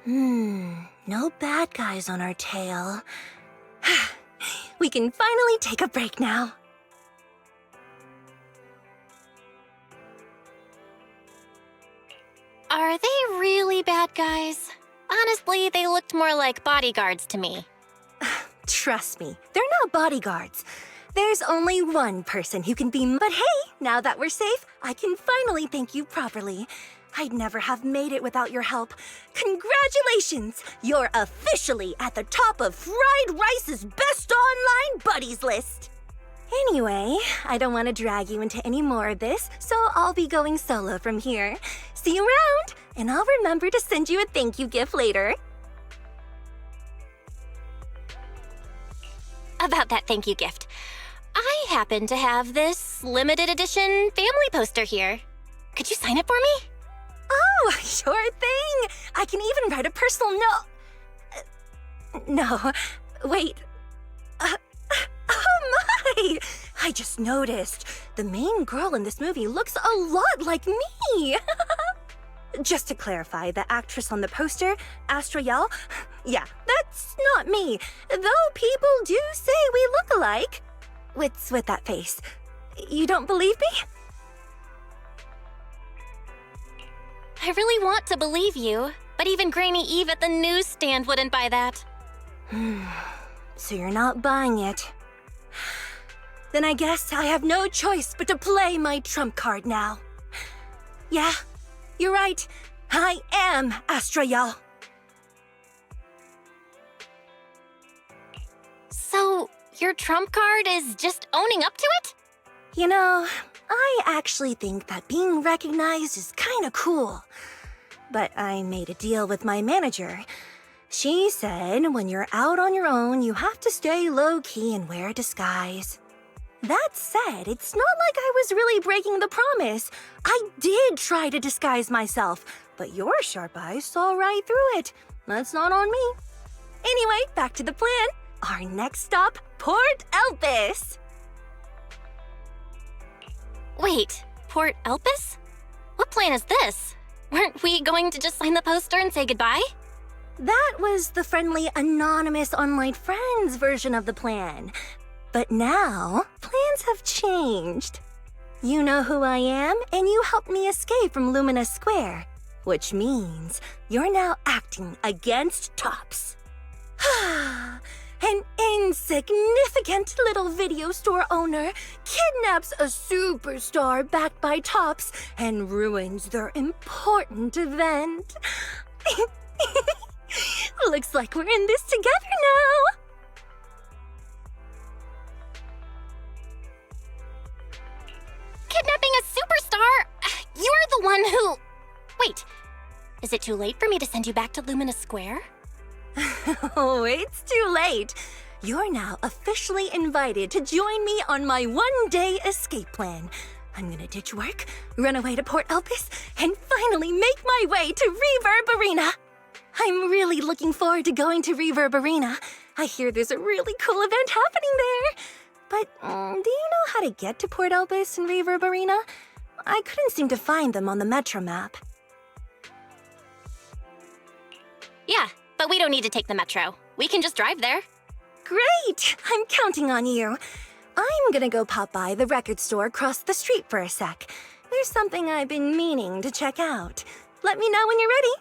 No bad guys on our tail. We can finally take a break now. Are they really bad guys? Honestly, they looked more like bodyguards to me. Trust me, they're not bodyguards. There's only one person who can be. But hey, now that we're safe, I can finally thank you properly. I'd never have made it without your help. Congratulations! You're officially at the top of Fried Rice's best online buddies list. Anyway, I don't want to drag you into any more of this, so I'll be going solo from here. See you around, and I'll remember to send you a thank you gift later. About that thank you gift. I happen to have this limited edition family poster here. Could you sign it for me? Oh, sure thing! I can even write a personal note. No, wait. Oh my! I just noticed. The main girl in this movie looks a lot like me. Just to clarify, the actress on the poster, Astranomical, yeah, that's not me. Though people do say we look alike. What's with that face? You don't believe me? I really want to believe you, but even Granny Eve at the newsstand wouldn't buy that. So you're not buying it. Then I guess I have no choice but to play my trump card now. Yeah, you're right. I am Astranomical. So, your trump card is just owning up to it? You know, I actually think that being recognized is kinda cool. But I made a deal with my manager. She said when you're out on your own, you have to stay low-key and wear a disguise. That said, it's not like I was really breaking the promise. I did try to disguise myself, but your sharp eyes saw right through it. That's not on me. Anyway, back to the plan. Our next stop, Port Elpis. Wait, Port Elpis? What plan is this? Weren't we going to just sign the poster and say goodbye? That was the friendly, anonymous online friends version of the plan. But now, plans have changed. You know who I am, and you helped me escape from Lumina Square, which means you're now acting against Tops. An insignificant little video store owner kidnaps a superstar backed by Tops and ruins their important event. Looks like we're in this together now. Kidnapping a superstar? You're the one who... Wait, is it too late for me to send you back to Lumina Square? Oh, it's too late. You're now officially invited to join me on my one-day escape plan. I'm gonna ditch work, run away to Port Elpis, and finally make my way to Reverb Arena. I'm really looking forward to going to Reverb Arena. I hear there's a really cool event happening there. But do you know how to get to Port Elpis and Reverb Arena? I couldn't seem to find them on the Metro map. Yeah, but we don't need to take the metro. We can just drive there. Great! I'm counting on you. I'm gonna go pop by the record store across the street for a sec. There's something I've been meaning to check out. Let me know when you're ready.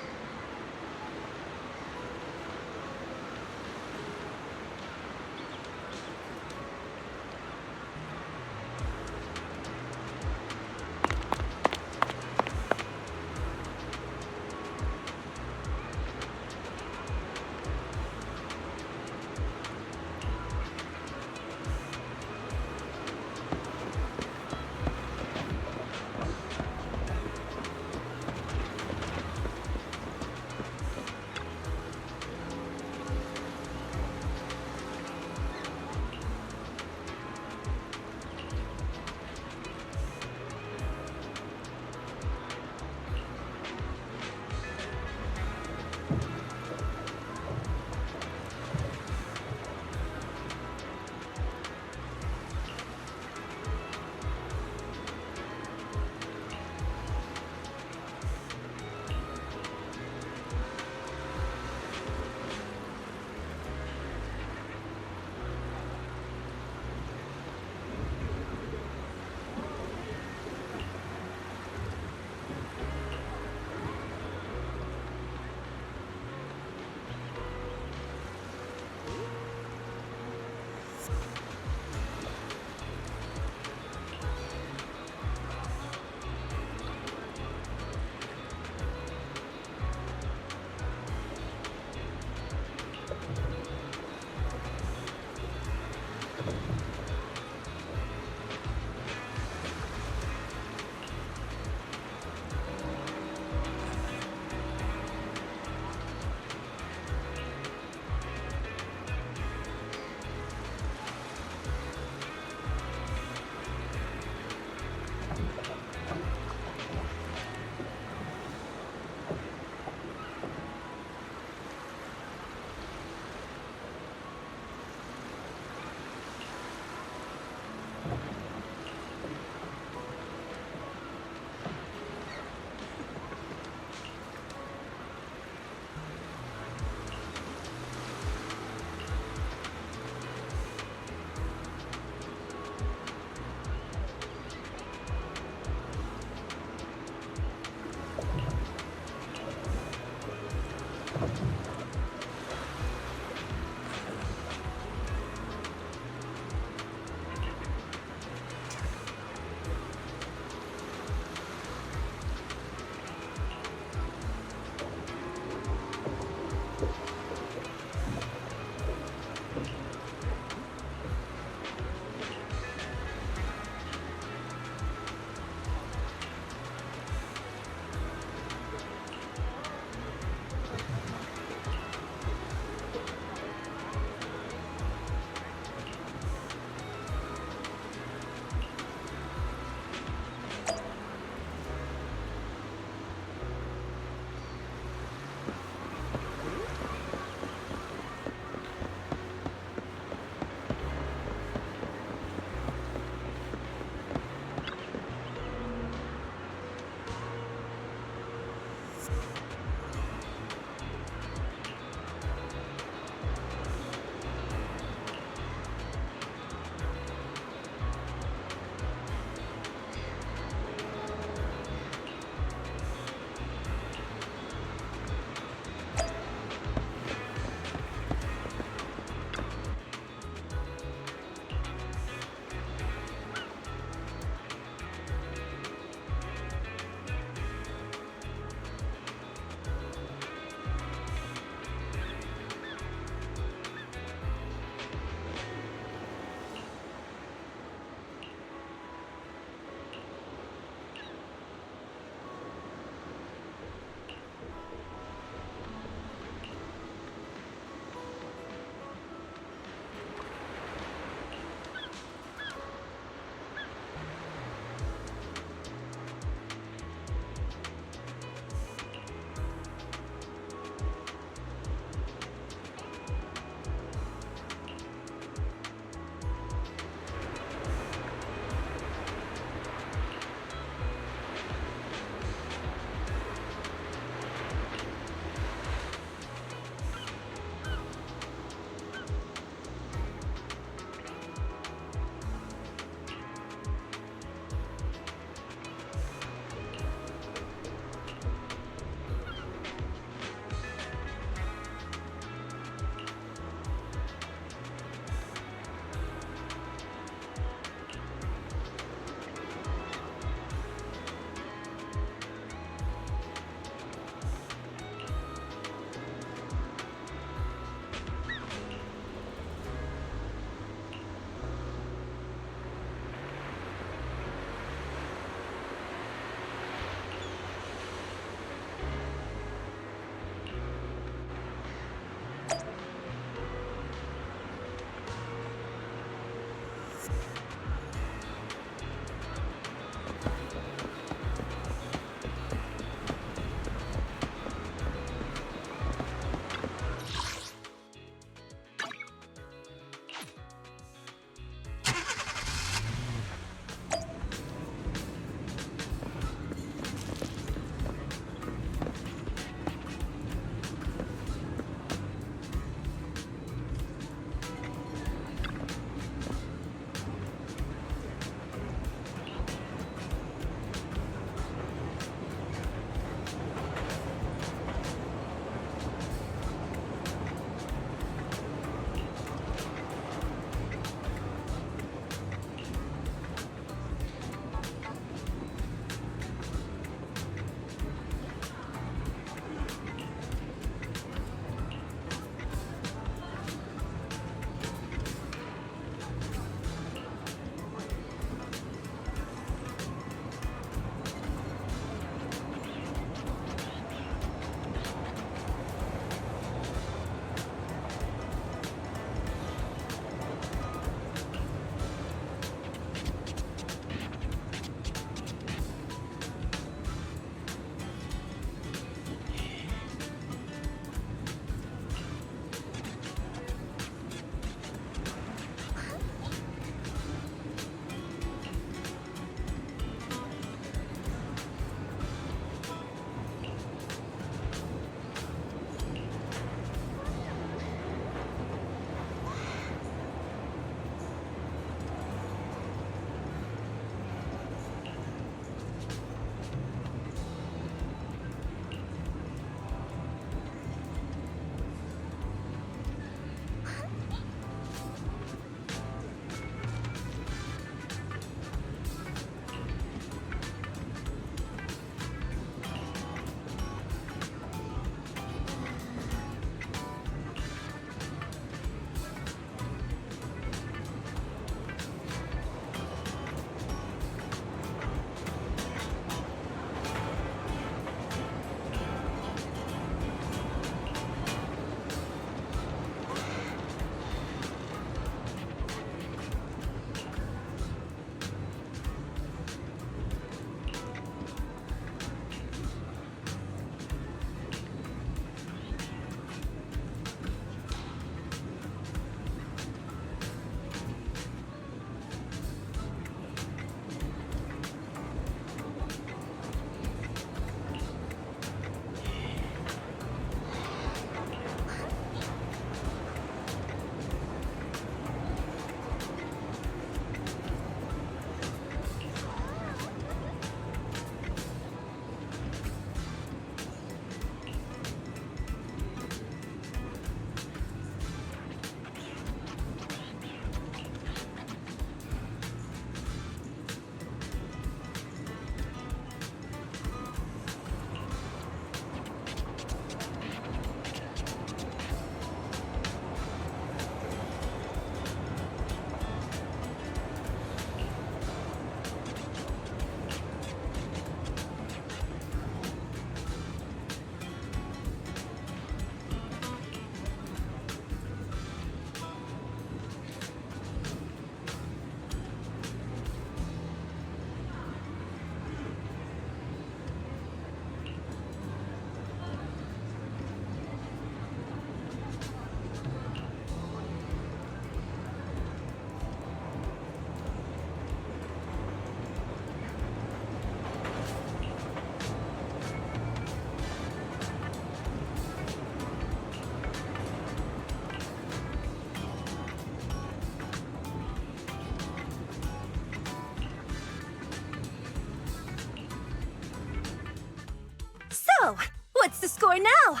score now!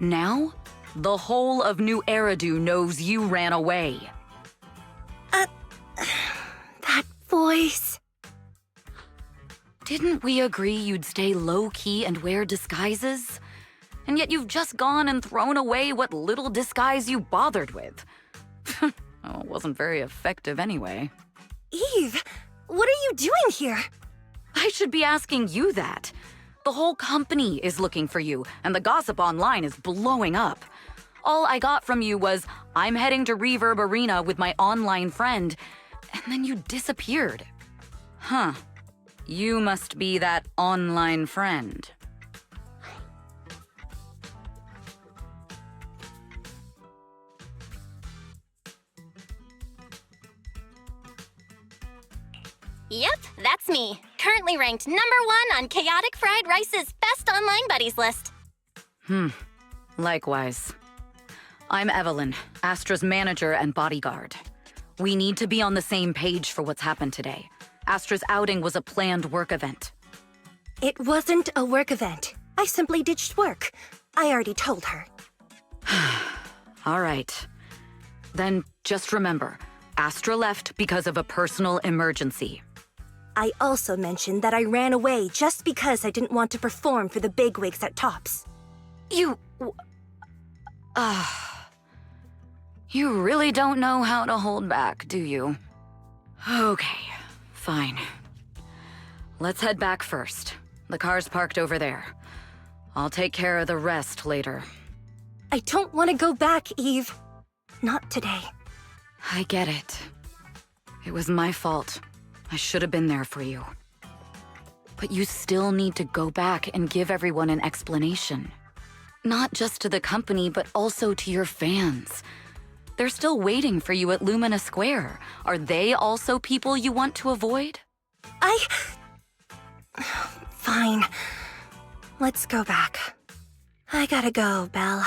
Now, the whole of New Eridu knows you ran away. That voice... Didn't we agree you'd stay low-key and wear disguises? And yet you've just gone and thrown away what little disguise you bothered with. Oh, it wasn't very effective anyway. Eve, what are you doing here? I should be asking you that. The whole company is looking for you, and the gossip online is blowing up. All I got from you was, I'm heading to Reverb Arena with my online friend, and then you disappeared. Huh. You must be that online friend. Yep, that's me. Currently ranked #1 on Chaotic Fried Rice's Best Online Buddies list. Likewise. I'm Evelyn, Astra's manager and bodyguard. We need to be on the same page for what's happened today. Astra's outing was a planned work event. It wasn't a work event. I simply ditched work. I already told her. All right. Then just remember, Astra left because of a personal emergency. I also mentioned that I ran away just because I didn't want to perform for the bigwigs at Tops. You really don't know how to hold back, do you? Okay, fine. Let's head back first. The car's parked over there. I'll take care of the rest later. I don't want to go back, Eve. Not today. I get it. It was my fault. I should have been there for you. But you still need to go back and give everyone an explanation. Not just to the company, but also to your fans. They're still waiting for you at Lumina Square. Are they also people you want to avoid? Fine. Let's go back. I gotta go, Belle.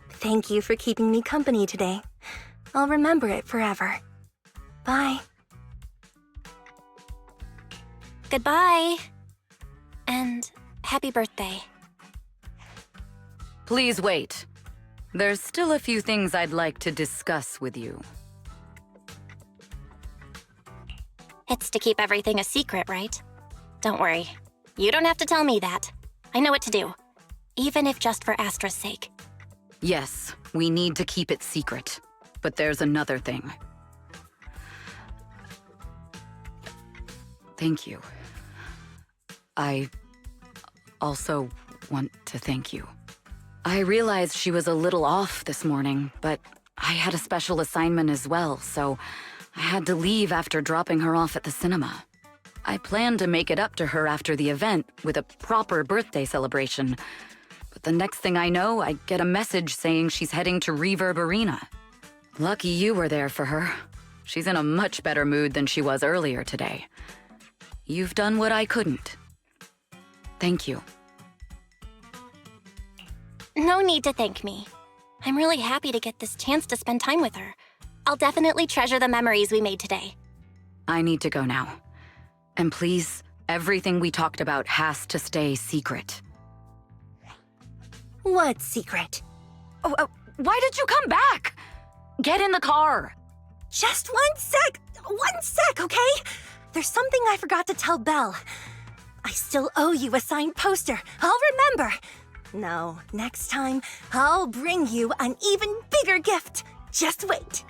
Thank you for keeping me company today. I'll remember it forever. Bye. Goodbye. And happy birthday. Please wait. There's still a few things I'd like to discuss with you. It's to keep everything a secret, right? Don't worry. You don't have to tell me that. I know what to do. Even if just for Astra's sake. Yes, we need to keep it secret. But there's another thing. Thank you. I also want to thank you. I realized she was a little off this morning, but I had a special assignment as well, so I had to leave after dropping her off at the cinema. I planned to make it up to her after the event with a proper birthday celebration, but the next thing I know, I get a message saying she's heading to Reverb Arena. Lucky you were there for her. She's in a much better mood than she was earlier today. You've done what I couldn't. Thank you. No need to thank me. I'm really happy to get this chance to spend time with her. I'll definitely treasure the memories we made today. I need to go now. And please, everything we talked about has to stay secret. What secret? Why did you come back? Get in the car. Just 1 sec! 1 sec, okay? There's something I forgot to tell Belle. I still owe you a signed poster. I'll remember. No, next time, I'll bring you an even bigger gift. Just wait.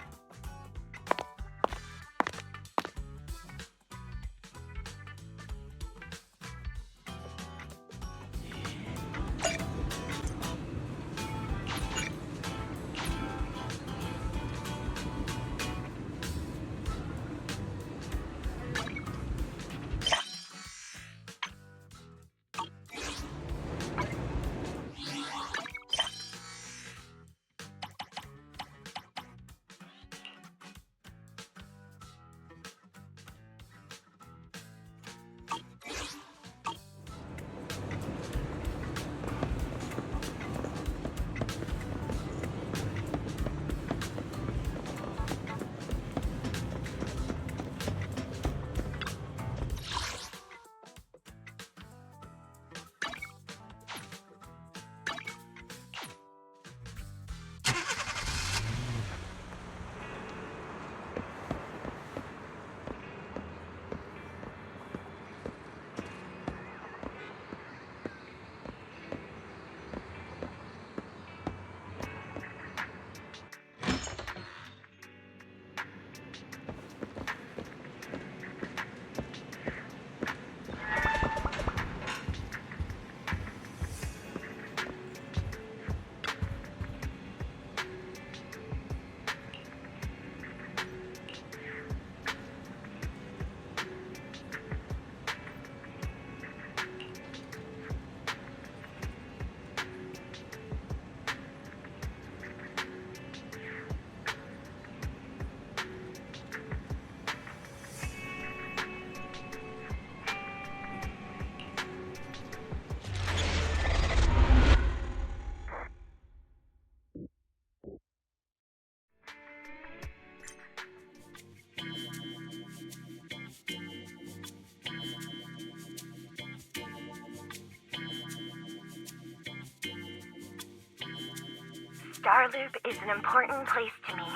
Starloop is an important place to me.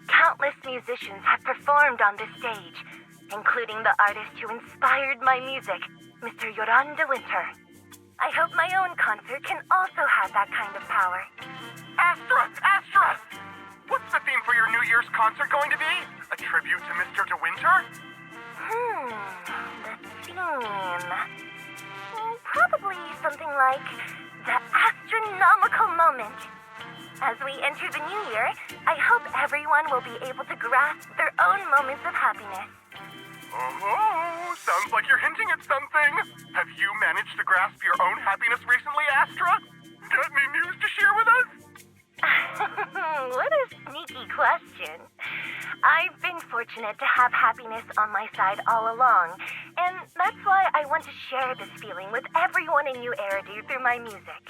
Countless musicians have performed on this stage, including the artist who inspired my music, Mr. Yoran de Winter. I hope my own concert can also have that kind of power. Astra! Astra! What's the theme for your New Year's concert going to be? A tribute to Mr. De Winter? The theme... Probably something like the Astranomical moment. As we enter the new year, I hope everyone will be able to grasp their own moments of happiness. Oh, sounds like you're hinting at something. Have you managed to grasp your own happiness recently, Astra? Got any news to share with us? What a sneaky question. I've been fortunate to have happiness on my side all along, and that's why I want to share this feeling with everyone in New Eridu through my music.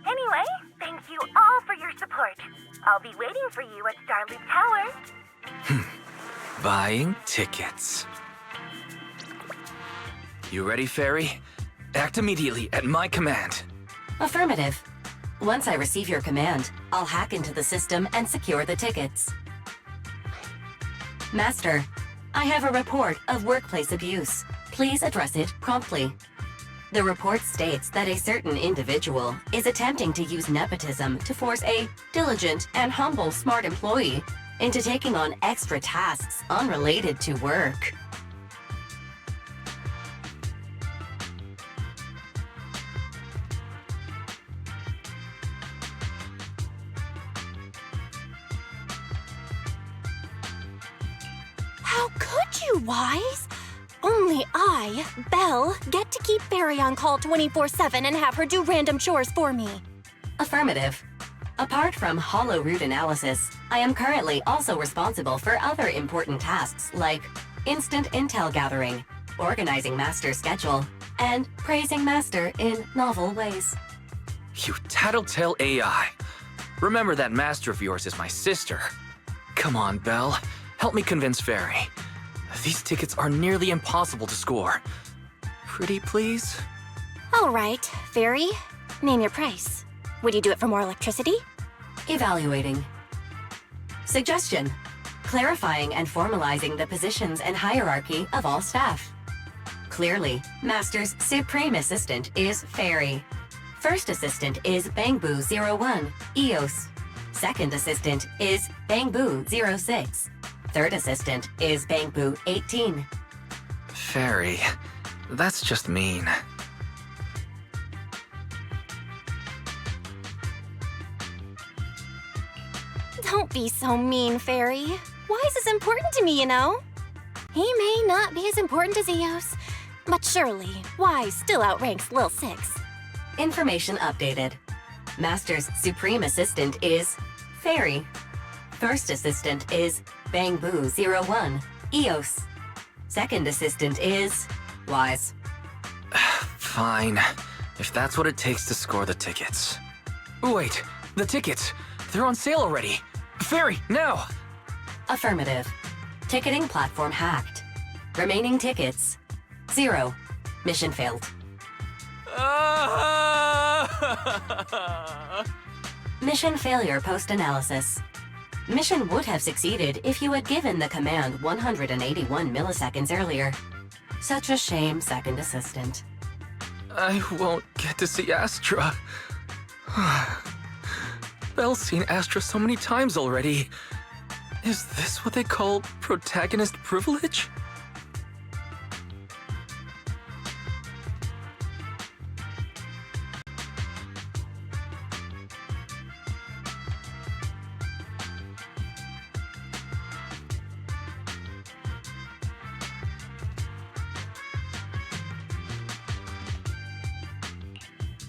Anyway, thank you all for your support. I'll be waiting for you at Starloop Tower. Buying tickets. You ready, Fairy? Act immediately at my command. Affirmative. Once I receive your command, I'll hack into the system and secure the tickets. Master, I have a report of workplace abuse. Please address it promptly. The report states that a certain individual is attempting to use nepotism to force a diligent and humble smart employee into taking on extra tasks unrelated to work. How could you, Wise? Only I, Belle, get to keep Fairy on call 24/7 and have her do random chores for me. Affirmative. Apart from hollow root analysis, I am currently also responsible for other important tasks like instant intel gathering, organizing Master's schedule, and praising Master in novel ways. You tattletale AI. Remember that master of yours is my sister. Come on, Belle. Help me convince Fairy. These tickets are nearly impossible to score. Pretty please? All right, Fairy, name your price. Would you do it for more electricity? Evaluating. Suggestion. Clarifying and formalizing the positions and hierarchy of all staff. Clearly, Master's Supreme Assistant is Fairy. First Assistant is Bangbu01, EOS. Second Assistant is Bangbu06. Third Assistant is Bangbu 18. Fairy, that's just mean. Don't be so mean, Fairy. Wise is important to me, you know. He may not be as important as Eos, but surely Wise still outranks Lil Six. Information updated. Master's Supreme Assistant is Fairy. First Assistant is Bangbu01, EOS. Second Assistant is Wise. Fine, if that's what it takes to score the tickets. Wait, the tickets! They're on sale already! Fairy, now! Affirmative. Ticketing platform hacked. Remaining tickets 0. Mission failed. Mission failure post-analysis. Mission would have succeeded if you had given the command 181 milliseconds earlier. Such a shame, Second Assistant. I won't get to see Astra. Belle's seen Astra so many times already. Is this what they call protagonist privilege?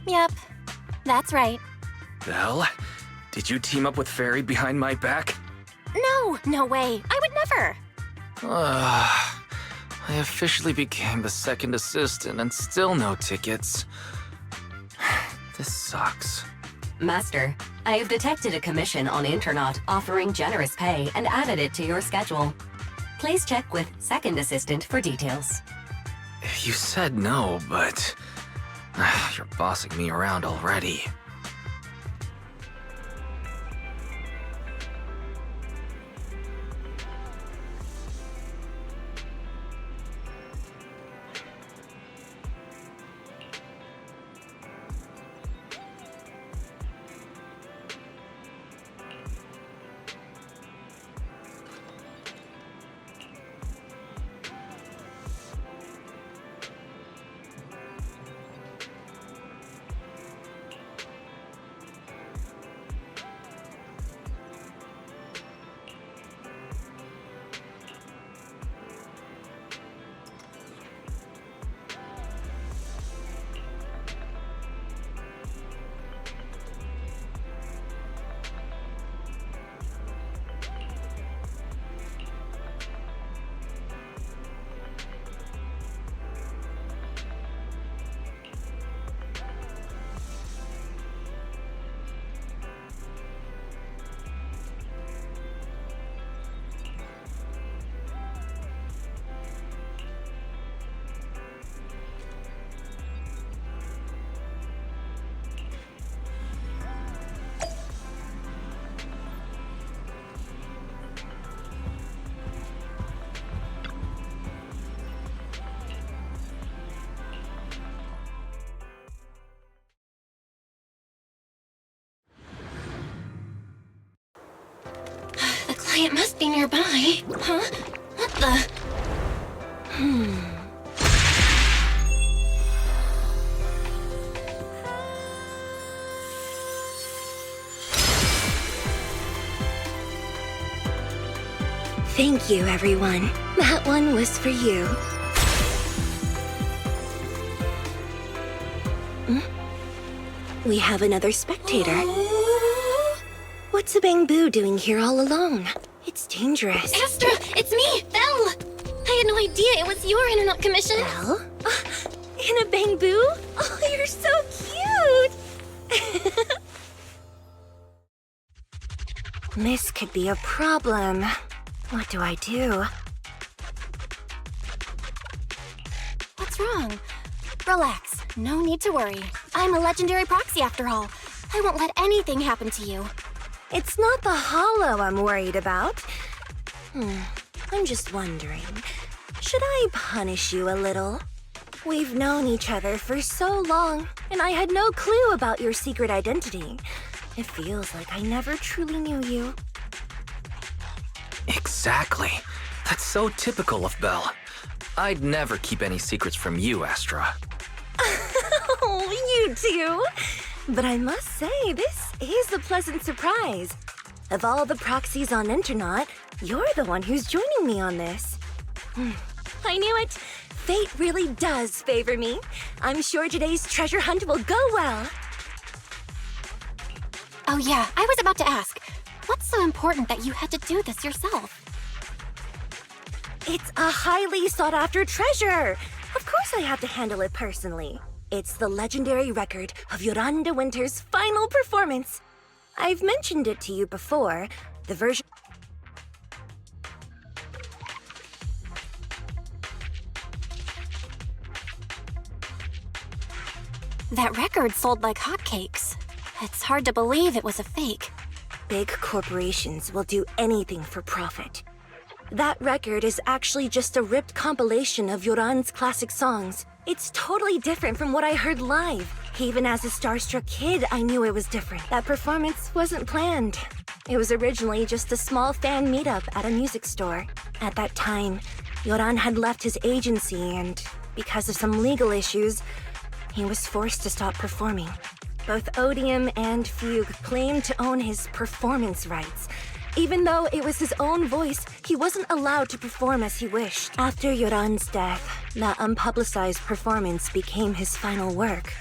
Yep, that's right. Belle, did you team up with Fairy behind my back? No way. I would never. I officially became the second assistant and still no tickets. This sucks. Master, I have detected a commission on Internaut offering generous pay and added it to your schedule. Please check with Second Assistant for details. You said no, but you're bossing me around already. Why, it must be nearby. Huh? What the? Thank you, everyone. That one was for you. We have another spectator. What's a bamboo doing here all alone? It's dangerous. Astra, it's me, Belle! I had no idea it was your internet commission. Well, in a bamboo? Oh, you're so cute! This could be a problem. What do I do? What's wrong? Relax. No need to worry. I'm a legendary proxy after all. I won't let anything happen to you. It's not the hollow I'm worried about. I'm just wondering, should I punish you a little? We've known each other for so long, and I had no clue about your secret identity. It feels like I never truly knew you. Exactly. That's so typical of Belle. I'd never keep any secrets from you, Astra. Oh, you too. But I must say, this is a pleasant surprise. Of all the proxies on Internet, you're the one who's joining me on this. I knew it. Fate really does favor me. I'm sure today's treasure hunt will go well. Oh yeah, I was about to ask. What's so important that you had to do this yourself? It's a highly sought-after treasure. Of course I have to handle it personally. It's the legendary record of Yolanda Winter's final performance. I've mentioned it to you before. The version... That record sold like hotcakes. It's hard to believe it was a fake. Big corporations will do anything for profit. That record is actually just a ripped compilation of Yoran's classic songs. It's totally different from what I heard live. Even as a starstruck kid, I knew it was different. That performance wasn't planned. It was originally just a small fan meetup at a music store. At that time, Yoran had left his agency and, because of some legal issues, he was forced to stop performing. Both Odium and Fugue claimed to own his performance rights. Even though it was his own voice, he wasn't allowed to perform as he wished. After Yoran's death, that unpublicized performance became his final work.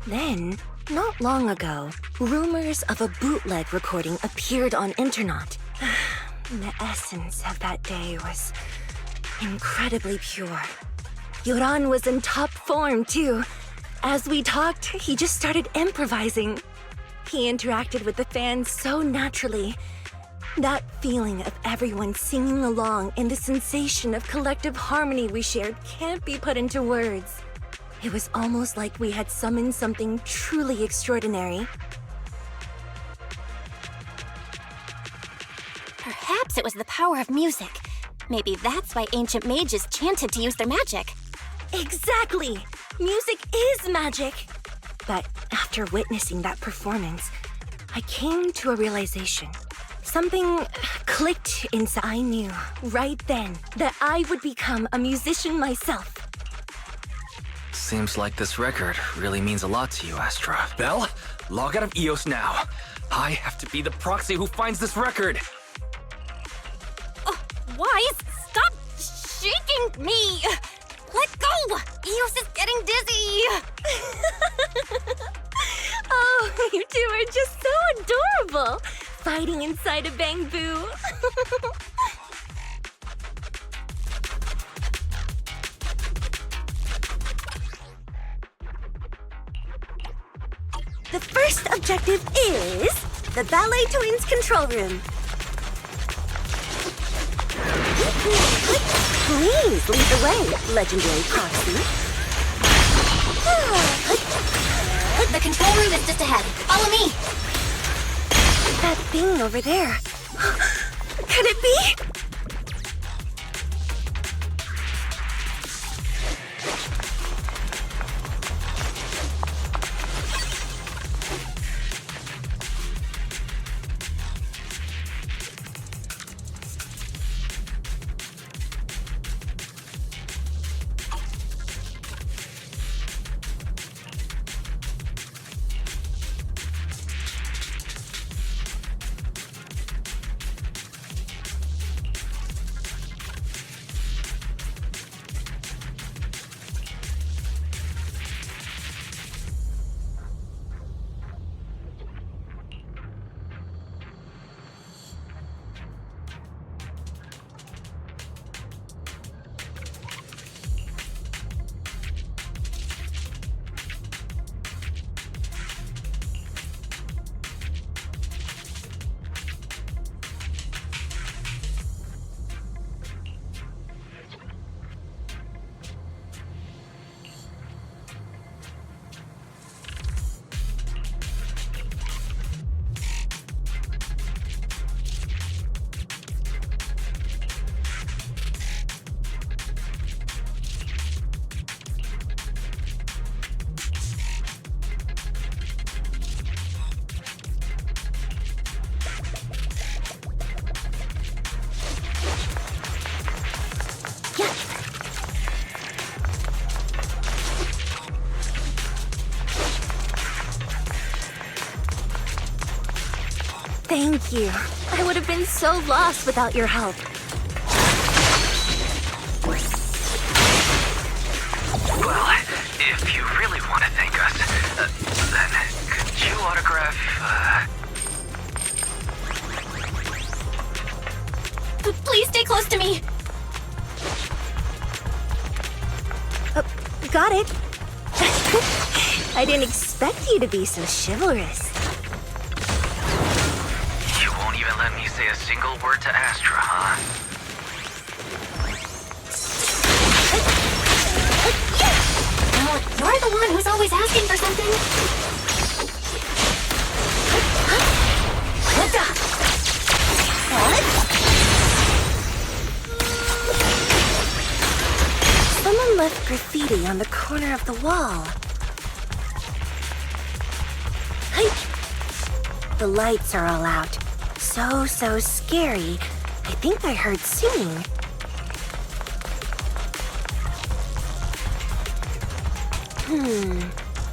Then, not long ago, rumors of a bootleg recording appeared on internet. The essence of that day was incredibly pure. Yoran was in top form, too. As we talked, he just started improvising. He interacted with the fans so naturally. That feeling of everyone singing along and the sensation of collective harmony we shared can't be put into words. It was almost like we had summoned something truly extraordinary. Perhaps it was the power of music. Maybe that's why ancient mages chanted to use their magic. Exactly! Music is magic! But after witnessing that performance, I came to a realization. Something clicked inside. I knew right then that I would become a musician myself. Seems like this record really means a lot to you, Astra. Belle, log out of EOS now. I have to be the proxy who finds this record. Oh, Wise, stop shaking me! Let go! EOS is getting dizzy! Oh, you two are just so adorable! Fighting inside a bamboo. The first objective is the Ballet Twins control room. Please lead the way, legendary proxy. The control room is just ahead. Follow me! That thing over there. Could it be? Thank you. I would have been so lost without your help. Well, if you really want to thank us, then could you autograph, Please stay close to me. Got it. I didn't expect you to be so chivalrous. You won't even let me say a single word to Astra, huh? Well, you're the one who's always asking for something. Someone left graffiti on the corner of the wall. Hey! The lights are all out. So scary. I think I heard singing.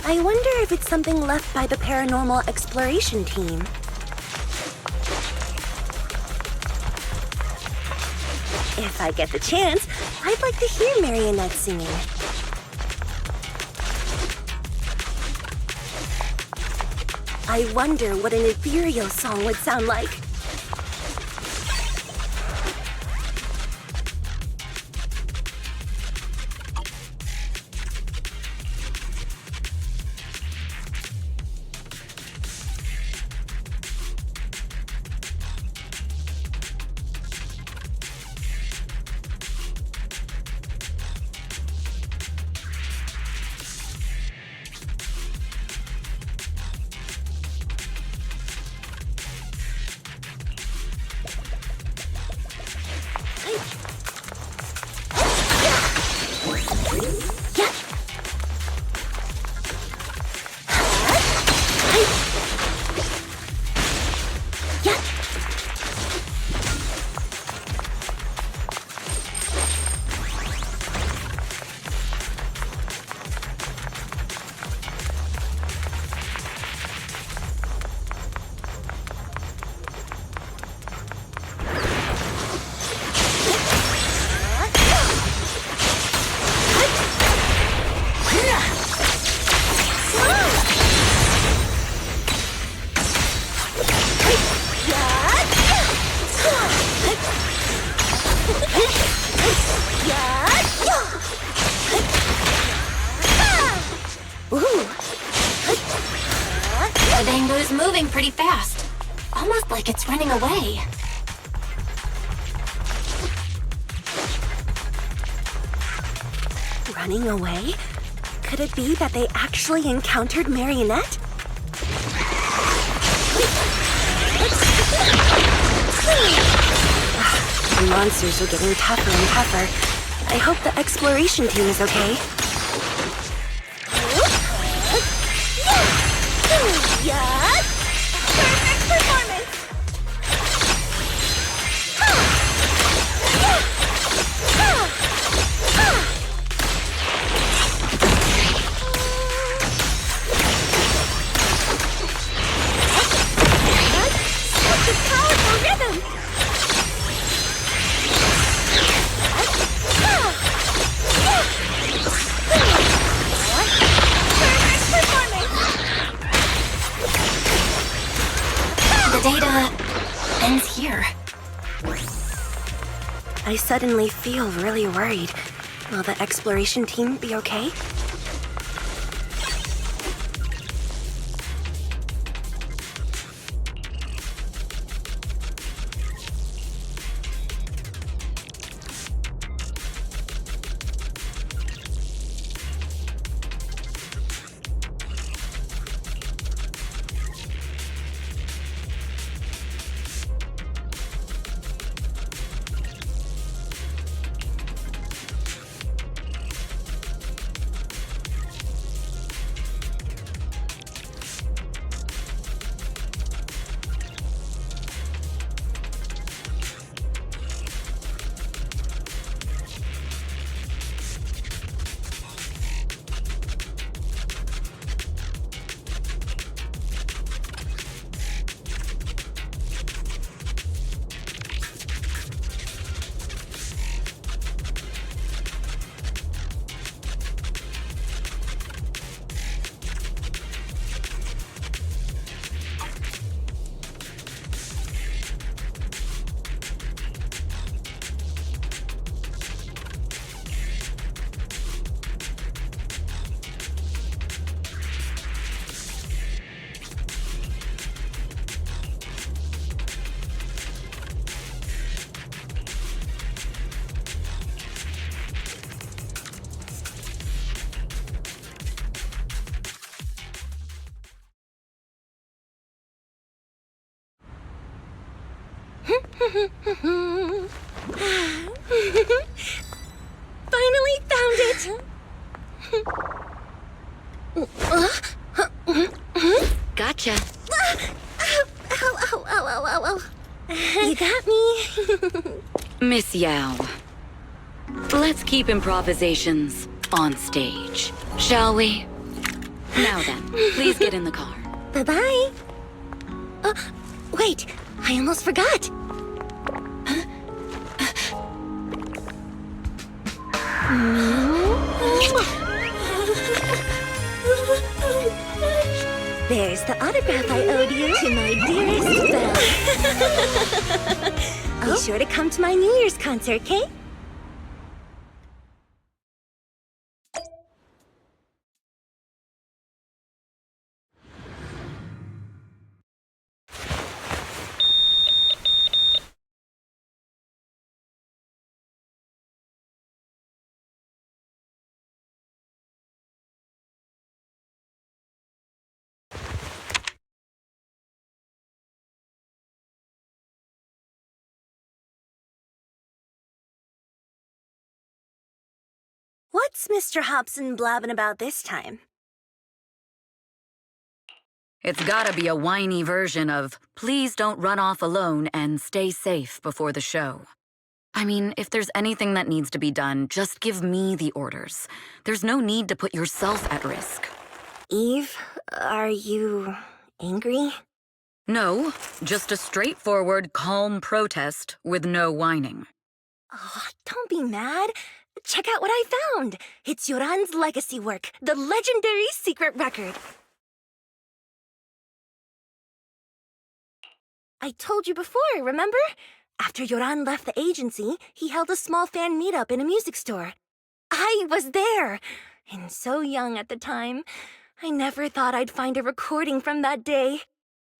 I wonder if it's something left by the paranormal exploration team. If I get the chance, I'd like to hear Marionette singing. I wonder what an ethereal song would sound like. The Bango's moving pretty fast. Almost like it's running away. Running away? Could it be that they actually encountered Marionette? The monsters are getting tougher and tougher. I hope the exploration team is okay. Perfect performance! Such a powerful rhythm! The data ends here. I suddenly feel really worried. Will the exploration team be okay? Finally found it! Gotcha. Ow, ow, ow, ow, ow, ow. You got me. Miss Yao, let's keep improvisations on stage, shall we? Now then, please get in the car. Bye-bye. Wait, I almost forgot. There's the autograph I owed you to my dearest Belle. Be sure to come to my New Year's concert, okay? What's Mr. Hobson blabbing about this time? It's gotta be a whiny version of, please don't run off alone and stay safe before the show. I mean, if there's anything that needs to be done, just give me the orders. There's no need to put yourself at risk. Eve, are you angry? No, just a straightforward, calm protest with no whining. Oh, don't be mad. Check out what I found. It's Yoran's legacy work, the legendary secret record. I told you before, remember? After Yoran left the agency, he held a small fan meetup in a music store. I was there, and so young at the time. I never thought I'd find a recording from that day.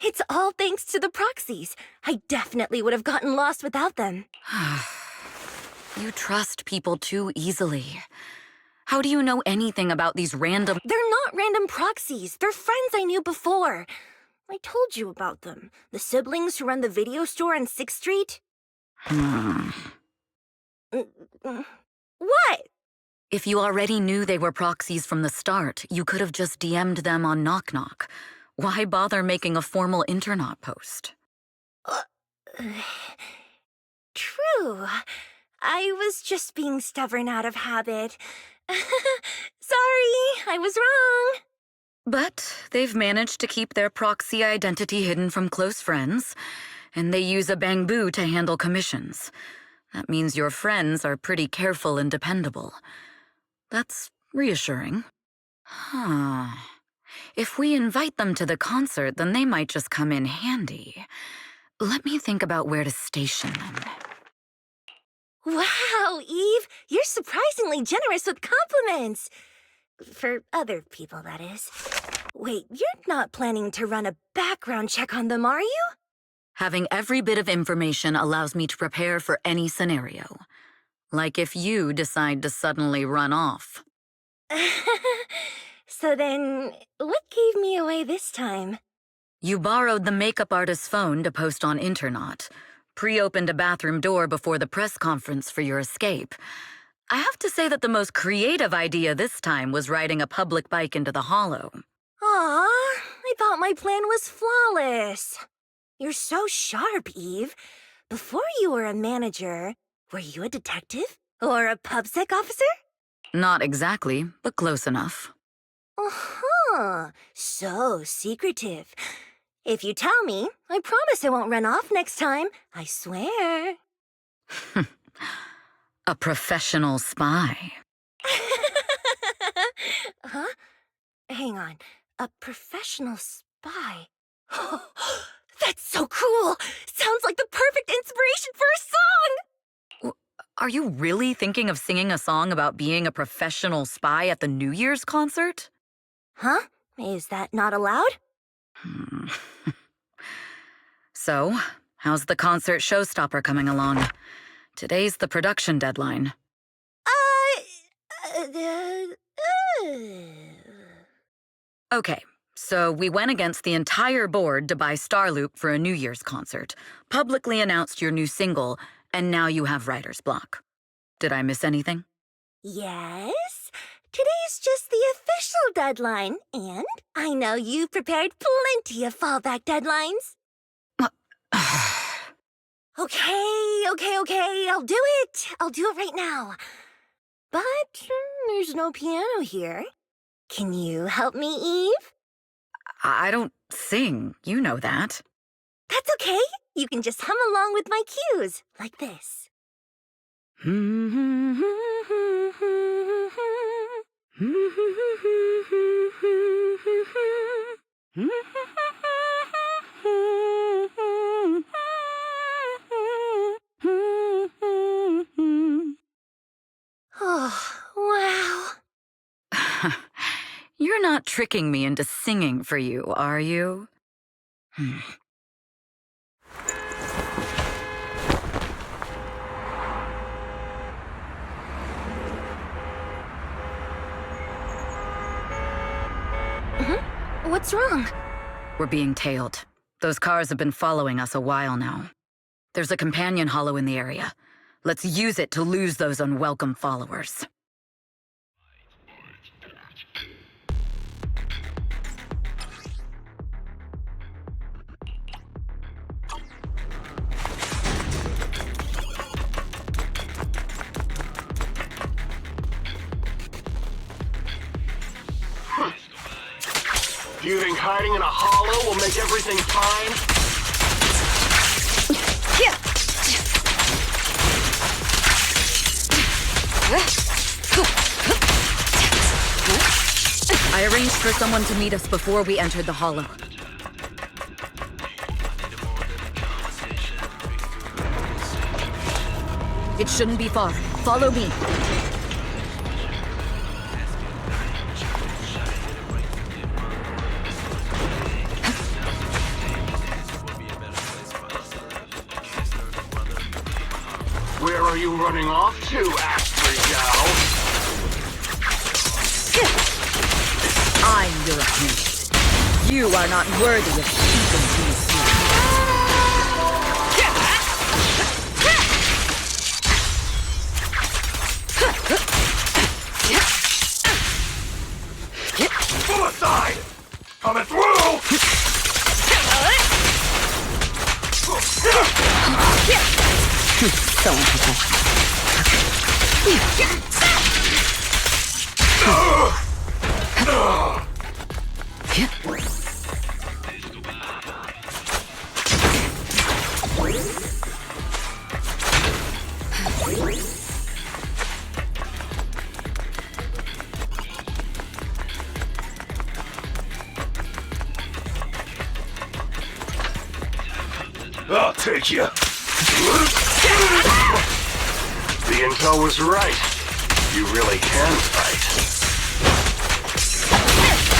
It's all thanks to the proxies. I definitely would have gotten lost without them. You trust people too easily. How do you know anything about these random— They're not random proxies. They're friends I knew before. I told you about them. The siblings who run the video store on 6th Street. What? If you already knew they were proxies from the start, you could have just DM'd them on Knock Knock. Why bother making a formal Internaut post? True. I was just being stubborn out of habit. Sorry, I was wrong. But they've managed to keep their proxy identity hidden from close friends, and they use a bamboo to handle commissions. That means your friends are pretty careful and dependable. That's reassuring. Huh. If we invite them to the concert, then they might just come in handy. Let me think about where to station them. Wow, Eve, you're surprisingly generous with compliments. For other people, that is. Wait, you're not planning to run a background check on them, are you? Having every bit of information allows me to prepare for any scenario. Like if you decide to suddenly run off. So then, what gave me away this time? You borrowed the makeup artist's phone to post on Internaut, pre-opened a bathroom door before the press conference for your escape. I have to say that the most creative idea this time was riding a public bike into the hollow. Aw, I thought my plan was flawless. You're so sharp, Eve. Before you were a manager, were you a detective? Or a PubSec officer? Not exactly, but close enough. Uh-huh. So secretive. If you tell me, I promise I won't run off next time. I swear. A professional spy. Huh? Hang on. A professional spy? That's so cool! Sounds like the perfect inspiration for a song! Are you really thinking of singing a song about being a professional spy at the New Year's concert? Huh? Is that not allowed? So, how's the concert showstopper coming along? Today's the production deadline. Okay, So we went against the entire board to buy Starloop for a New Year's concert, publicly announced your new single, and now you have writer's block. Did I miss anything? Yes? Today's just the official deadline, and I know you prepared plenty of fallback deadlines. Okay, I'll do it. I'll do it right now. But there's no piano here. Can you help me, Eve? I don't sing, you know that. That's okay. You can just hum along with my cues, like this. Oh, wow. You're not tricking me into singing for you, are you? What's wrong? We're being tailed. Those cars have been following us a while now. There's a companion hollow in the area. Let's use it to lose those unwelcome followers. Do you think hiding in a hollow will make everything fine? I arranged for someone to meet us before we entered the hollow. It shouldn't be far. Follow me. Where are you running off to, Astranomical? I'm your opponent. You are not worthy of speaking to me. Suicide! Coming through! So unprofessional. I'll take you. The intel was right. You really can fight.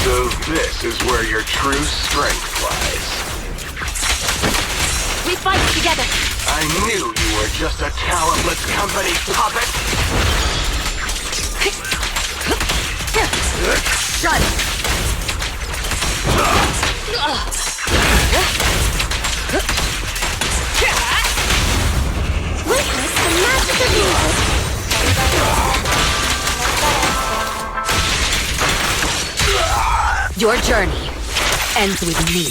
So this is where your true strength lies. We fight together. I knew you were just a talentless company puppet. Shut it! Witness the magic of music. Your journey ends with me.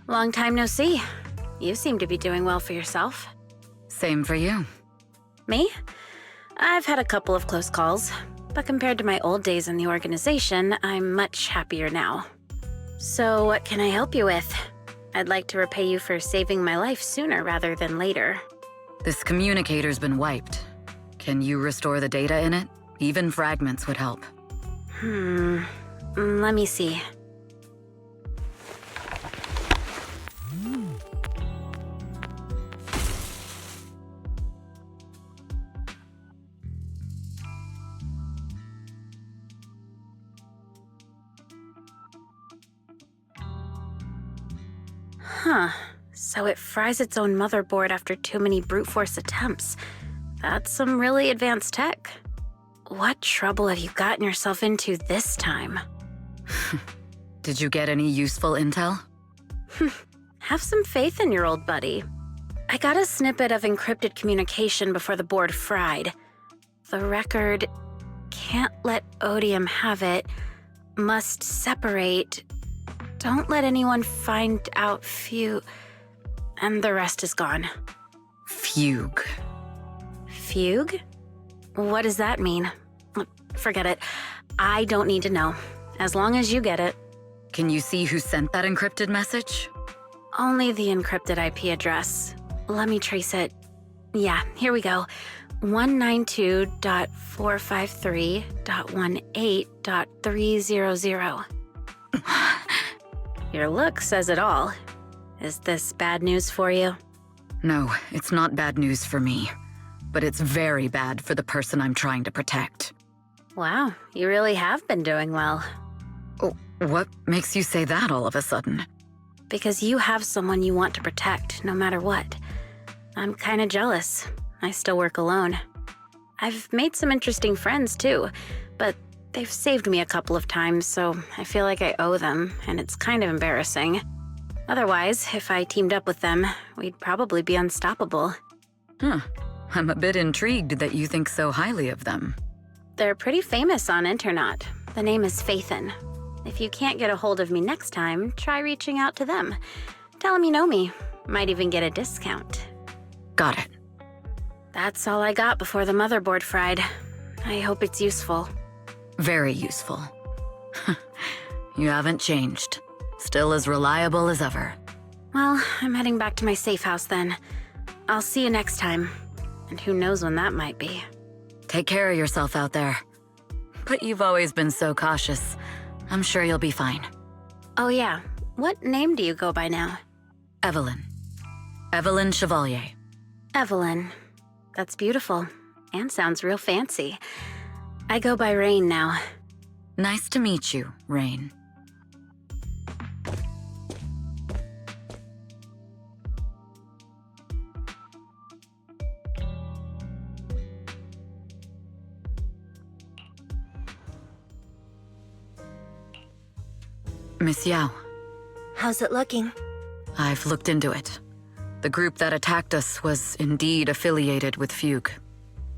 Long time no see. You seem to be doing well for yourself. Same for you. Me? I've had a couple of close calls, but compared to my old days in the organization, I'm much happier now. So what can I help you with? I'd like to repay you for saving my life sooner rather than later. This communicator's been wiped. Can you restore the data in it? Even fragments would help. Let me see. Huh. So it fries its own motherboard after too many brute force attempts. That's some really advanced tech. What trouble have you gotten yourself into this time? Did you get any useful intel? Have some faith in your old buddy. I got a snippet of encrypted communication before the board fried. The record can't let Odium have it. Must separate. Don't let anyone find out and the rest is gone. Fugue. Fugue? What does that mean? Forget it. I don't need to know. As long as you get it. Can you see who sent that encrypted message? Only the encrypted IP address. Let me trace it. Yeah, here we go. 192.453.18.300. Your look says it all. Is this bad news for you? No, it's not bad news for me. But it's very bad for the person I'm trying to protect. Wow, you really have been doing well. Oh, what makes you say that all of a sudden? Because you have someone you want to protect, no matter what. I'm kinda jealous. I still work alone. I've made some interesting friends, too, but they've saved me a couple of times, so I feel like I owe them, and it's kind of embarrassing. Otherwise, if I teamed up with them, we'd probably be unstoppable. Huh. I'm a bit intrigued that you think so highly of them. They're pretty famous on Internet. The name is Faithin. If you can't get a hold of me next time, try reaching out to them. Tell them you know me. Might even get a discount. Got it. That's all I got before the motherboard fried. I hope it's useful. Very useful. You haven't changed. Still as reliable as ever. Well, I'm heading back to my safe house then. I'll see you next time. And who knows when that might be. Take care of yourself out there. But you've always been so cautious. I'm sure you'll be fine. Oh yeah, what name do you go by now? Evelyn. Evelyn Chevalier. Evelyn. That's beautiful. And sounds real fancy. I go by Rain now. Nice to meet you, Rain. Miss Yao. How's it looking? I've looked into it. The group that attacked us was indeed affiliated with Fugue.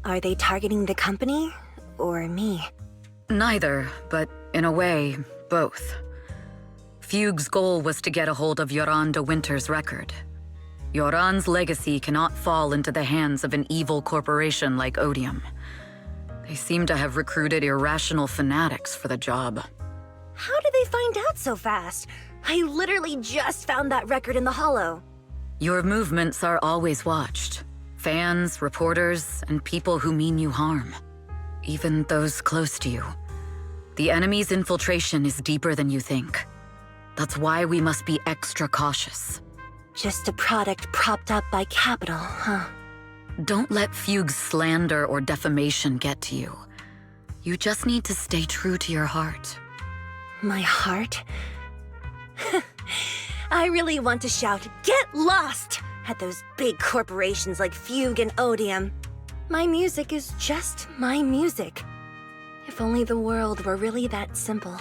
Are they targeting the company or me? Neither, but in a way, both. Fugue's goal was to get a hold of Yoran de Winter's record. Yoran's legacy cannot fall into the hands of an evil corporation like Odium. They seem to have recruited irrational fanatics for the job. How did they find out so fast? I literally just found that record in the hollow. Your movements are always watched. Fans, reporters, and people who mean you harm. Even those close to you. The enemy's infiltration is deeper than you think. That's why we must be extra cautious. Just a product propped up by capital, huh? Don't let Fugue's slander or defamation get to you. You just need to stay true to your heart. My heart? I really want to shout, "Get lost!" at those big corporations like Fugue and Odium. My music is just my music. If only the world were really that simple.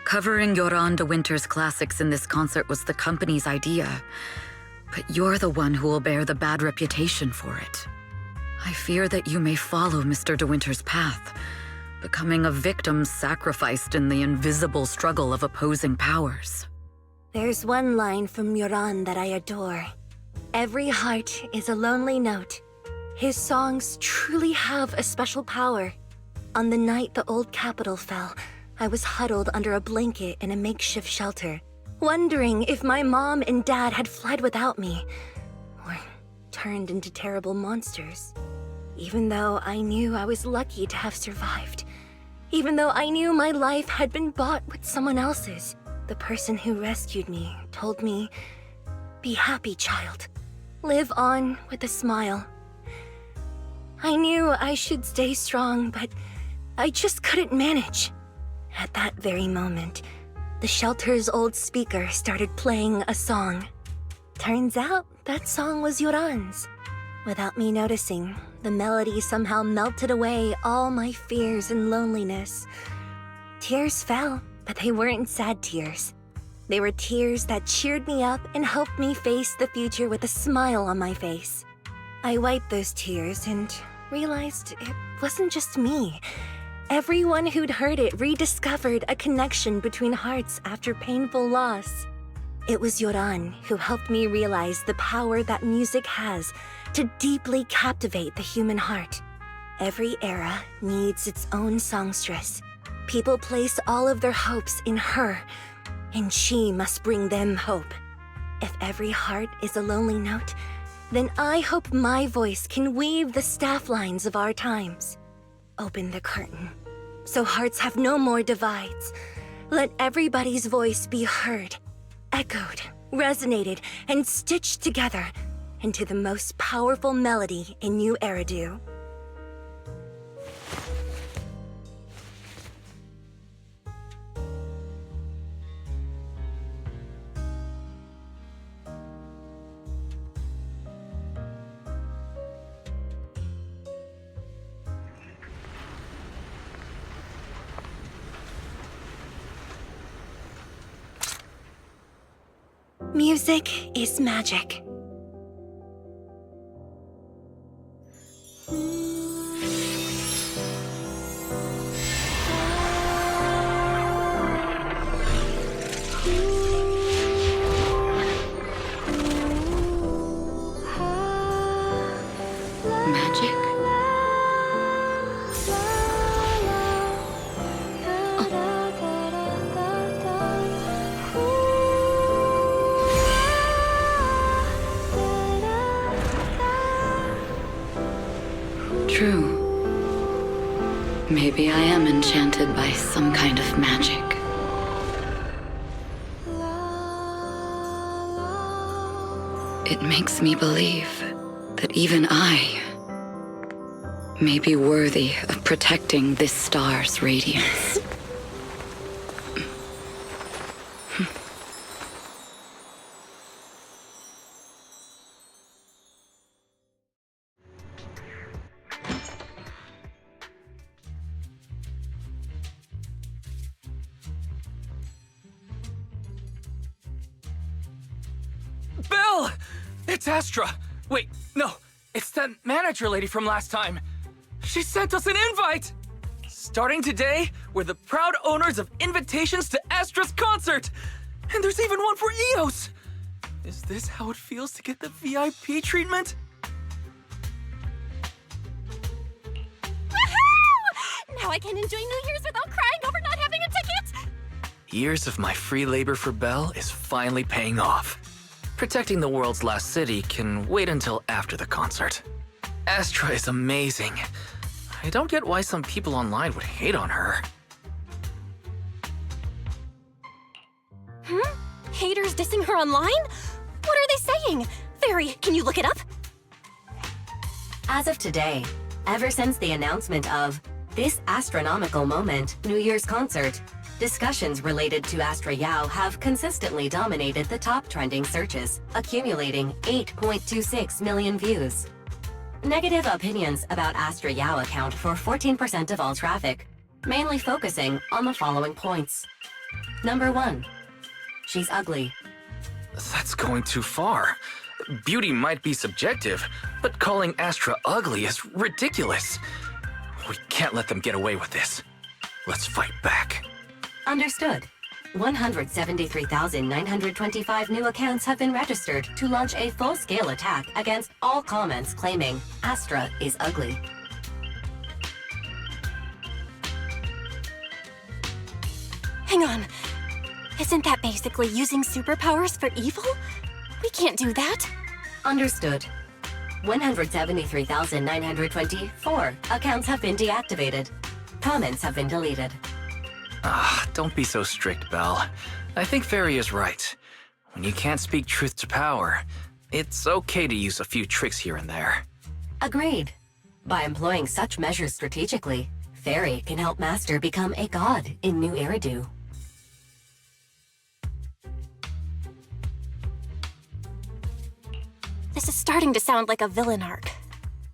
Covering Yoran de Winter's classics in this concert was the company's idea, but you're the one who will bear the bad reputation for it. I fear that you may follow Mr. de Winter's path, becoming a victim sacrificed in the invisible struggle of opposing powers. There's one line from Yoran that I adore. Every heart is a lonely note. His songs truly have a special power. On the night the old capital fell, I was huddled under a blanket in a makeshift shelter, wondering if my mom and dad had fled without me, or turned into terrible monsters. Even though I knew I was lucky to have survived. Even though I knew my life had been bought with someone else's, the person who rescued me told me, "Be happy, child. Live on with a smile." I knew I should stay strong, but I just couldn't manage. At that very moment, the shelter's old speaker started playing a song. Turns out that song was Yoran's. Without me noticing, the melody somehow melted away all my fears and loneliness. Tears fell, but they weren't sad tears. They were tears that cheered me up and helped me face the future with a smile on my face. I wiped those tears and realized it wasn't just me. Everyone who'd heard it rediscovered a connection between hearts after painful loss. It was Yoran who helped me realize the power that music has to deeply captivate the human heart. Every era needs its own songstress. People place all of their hopes in her, and she must bring them hope. If every heart is a lonely note, then I hope my voice can weave the staff lines of our times. Open the curtain, so hearts have no more divides. Let everybody's voice be heard, echoed, resonated, and stitched together into the most powerful melody in New Eridu. Music is magic. Magic? True. Maybe I am enchanted by some kind of magic. It makes me believe that even I may be worthy of protecting this star's radiance. Belle! It's Astra! Wait, no, it's that manager lady from last time. She sent us an invite! Starting today, we're the proud owners of invitations to Astra's concert! And there's even one for EOS! Is this how it feels to get the VIP treatment? Woohoo! Now I can enjoy New Year's without crying over not having a ticket! Years of my free labor for Belle is finally paying off. Protecting the world's last city can wait until after the concert. Astra is amazing. I don't get why some people online would hate on her. Haters dissing her online? What are they saying? Fairy, can you look it up? As of today, ever since the announcement of this astronomical moment, New Year's concert, discussions related to Astra Yao have consistently dominated the top trending searches, accumulating 8.26 million views. Negative opinions about Astra Yao account for 14% of all traffic, mainly focusing on the following points. Number 1. She's ugly. That's going too far. Beauty might be subjective, but calling Astra ugly is ridiculous. We can't let them get away with this. Let's fight back. Understood. 173,925 new accounts have been registered to launch a full-scale attack against all comments claiming Astra is ugly. Hang on. Isn't that basically using superpowers for evil? We can't do that. Understood. 173,924 accounts have been deactivated. Comments have been deleted. Don't be so strict, Belle. I think Fairy is right. When you can't speak truth to power, it's okay to use a few tricks here and there. Agreed. By employing such measures strategically, Fairy can help Master become a god in New Eridu. This is starting to sound like a villain arc.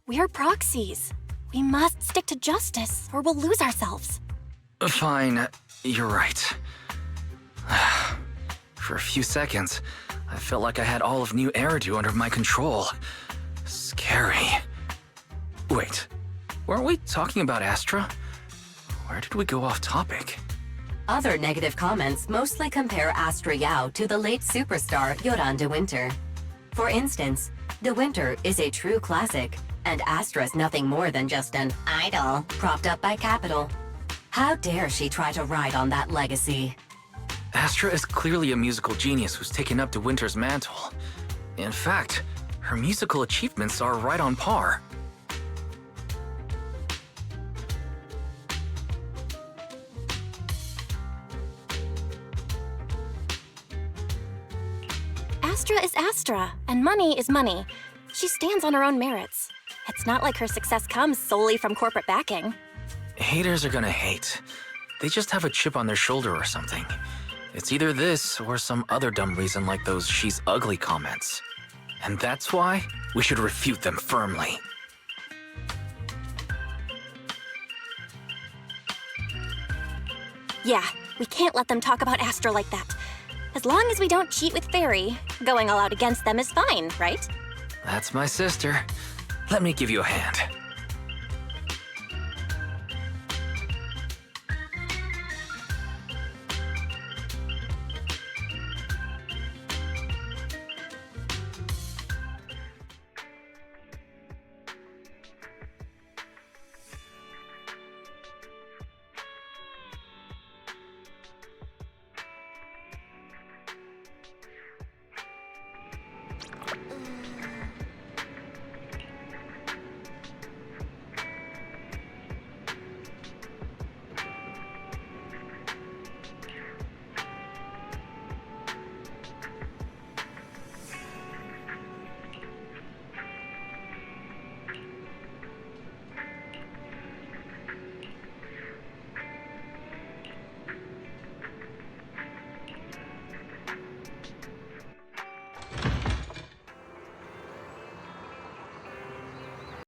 We're proxies. We must stick to justice, or we'll lose ourselves. Fine, you're right. For a few seconds, I felt like I had all of New Eridu under my control. Scary. Wait, weren't we talking about Astra? Where did we go off topic? Other negative comments mostly compare Astra Yao to the late superstar Yoran de Winter. For instance, De Winter is a true classic, and Astra's nothing more than just an idol propped up by capital. How dare she try to ride on that legacy? Astra is clearly a musical genius who's taken up De Winter's mantle. In fact, her musical achievements are right on par. Astra is Astra, and money is money. She stands on her own merits. It's not like her success comes solely from corporate backing. Haters are gonna hate. They just have a chip on their shoulder or something. It's either this or some other dumb reason like those "she's ugly" comments. And that's why we should refute them firmly. Yeah, we can't let them talk about Astra like that. As long as we don't cheat with Fairy, going all out against them is fine, right? That's my sister. Let me give you a hand.